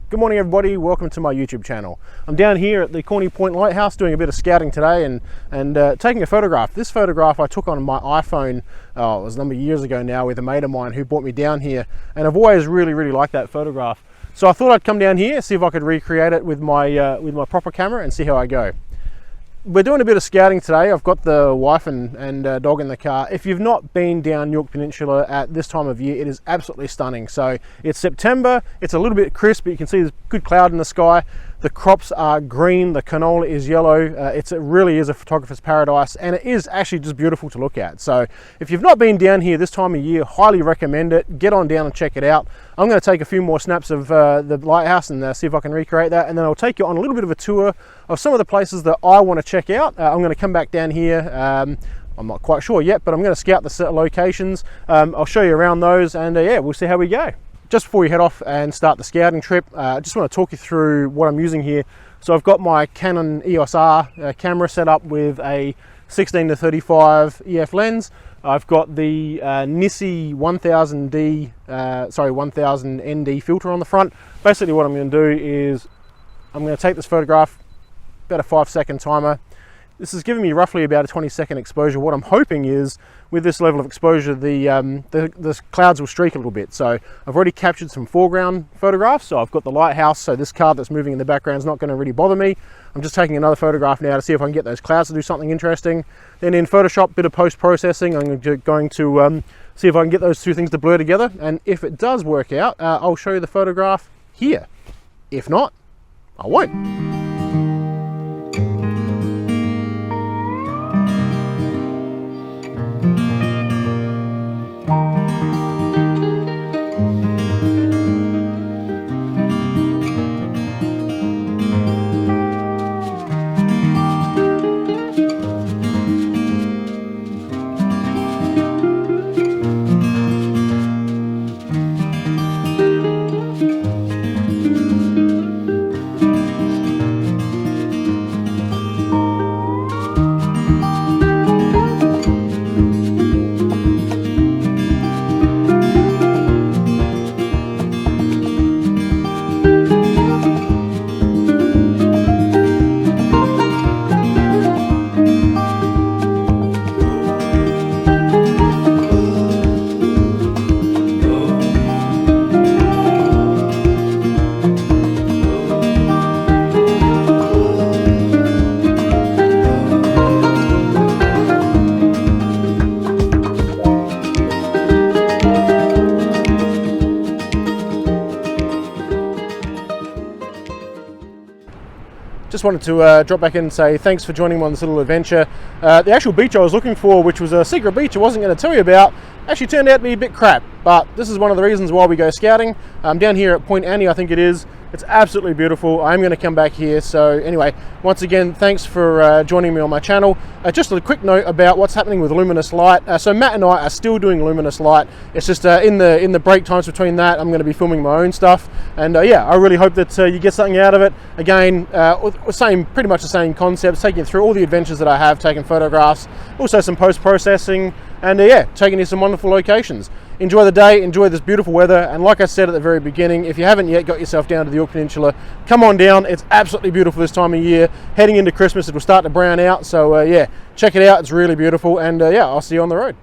Good morning everybody, welcome to my YouTube channel. I'm down here at the Corny Point Lighthouse doing a bit of scouting today and taking a photograph. This photograph I took on my iPhone, it was a number of years ago now, with a mate of mine who brought me down here, and I've always really liked that photograph. So I thought I'd come down here, see if I could recreate it with my proper camera and see how I go. We're doing a bit of scouting today. I've got the wife and dog in the car. If you've not been down York Peninsula at this time of year, it is absolutely stunning. So it's September, it's a little bit crisp, but you can see there's good cloud in the sky. The crops are green, the canola is yellow. It really is a photographer's paradise, and it is actually just beautiful to look at. So if you've not been down here this time of year, highly recommend it. Get on down and check it out. I'm going to take a few more snaps of the lighthouse and see if I can recreate that, and then I'll take you on a little bit of a tour of some of the places that I want to check out. I'm going to come back down here. I'm not quite sure yet, but I'm going to scout the locations. I'll show you around those, and yeah, we'll see how we go. Just before we head off and start the scouting trip, I just want to talk you through what I'm using here. So I've got my Canon EOS R camera set up with a 16-35 EF lens. I've got the Nissi 1000 ND filter on the front. Basically what I'm going to do is I'm going to take this photograph, about a 5-second timer. This is giving me roughly about a 20-second exposure. What I'm hoping is, with this level of exposure, the clouds will streak a little bit. So I've already captured some foreground photographs. So I've got the lighthouse, so this car that's moving in the background is not going to really bother me. I'm just taking another photograph now to see if I can get those clouds to do something interesting. Then in Photoshop, bit of post-processing, I'm going to see if I can get those two things to blur together. And if it does work out, I'll show you the photograph here. If not, I won't. Just wanted to drop back in and say thanks for joining me on this little adventure. The actual beach I was looking for, which was a secret beach I wasn't going to tell you about, actually turned out to be a bit crap. But this is one of the reasons why we go scouting. Down here at Point Annie, I think it is. It's absolutely beautiful. I'm going to come back here. So anyway, once again, thanks for joining me on my channel. Just a quick note about what's happening with luminous light. So Matt and I are still doing luminous light. It's just in the break times between that, I'm going to be filming my own stuff. And yeah, I really hope that you get something out of it. Again, pretty much the same concepts, taking you through all the adventures that I have, taking photographs, also some post-processing, and yeah, taking you some wonderful locations. Enjoy the day, enjoy this beautiful weather, and like I said at the very beginning, if you haven't yet got yourself down to the York Peninsula, come on down. It's absolutely beautiful this time of year. Heading into Christmas, it will start to brown out, so yeah, check it out. It's really beautiful, and yeah, I'll see you on the road.